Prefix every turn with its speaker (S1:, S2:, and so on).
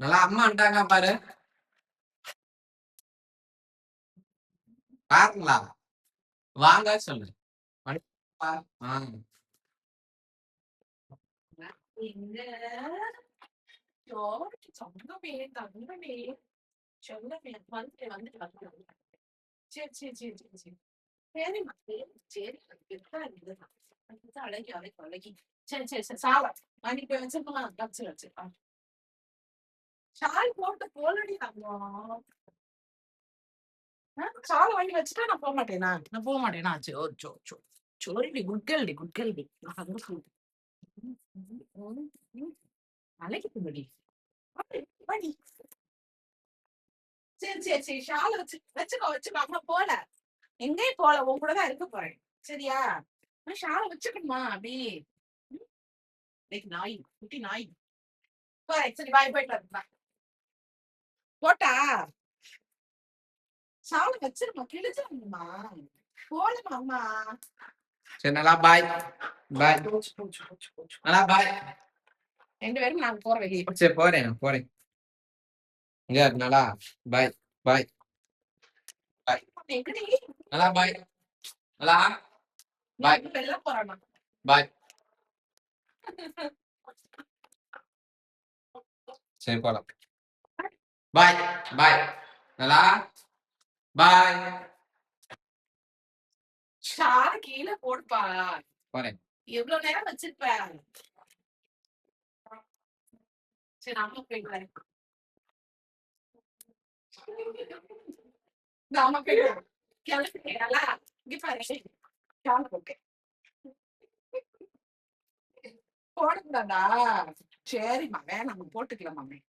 S1: நல்லா அம்மா வந்துட்டாங்க பாரு. பாருங்களா? வாங்க சொல்லு. வந்துட்டா. ஆ.
S2: எங்க சொந்தமே தங்கமே சொந்தமே வந்துட்டு வந்துட்டு வந்துட்டு சரி சரி சரி சரி சரி சரிம்மா சரி இருந்தது அழகி அழகி அழகி சரி சரி சரி சாலை வாங்கி போய் வச்சிருக்கலாம் வச்சு வச்சு சால் போட்டு போலடி தங்கம் சாலை வாங்கி வச்சுட்டா நான் போக மாட்டேனா நான் போக மாட்டேனா சோ சோ சோ சோரிடி குட்கல்டி குட்கல்டி அழகி படி படி சரி சரி சரி ஷால வச்சு வச்சுக்கோ வச்சுக்கோ அம்மா போல எங்கேயும் போல உன் கூட தான் இருக்க போறேன் சரியா ஷால வச்சுக்கணுமா அப்படி நாய் குட்டி நாய் போறேன் சரி பாய் போயிட்டு வரேன் போட்டா ஷால வச்சிருமா கிழிச்சிருமா போலமா அம்மா
S1: சரி நல்லா பாய் பாய்.
S2: போச்சு போச்சு போச்சு போச்சு
S1: நல்லா பாய்.
S2: 2 பேரும் நாங்க போற வெளியே
S1: சரி போறேன் போறேன். இங்க நல்லா பாய் பாய் பாய்.
S2: எங்கடி
S1: நல்லா பாய். நல்லா பாய்
S2: வெளில போறானா
S1: பாய். சரி போலாம். பாய் பாய். நல்லா பாய்.
S2: ஷால கீழே போடுப்பா
S1: போறேன்.
S2: எவ்வளவு நேரம் வச்சிருப்ப சரி அம்மா போயிட்டு வரேன் அம்மா போயிட்டு வரேன் கிளம்பிட்டீங்களா இங்க பாரு ஷால போட்டேன் போடக்கூடாதா சரிம்மா வேணாம் போட்டுக்கலாம் மாமே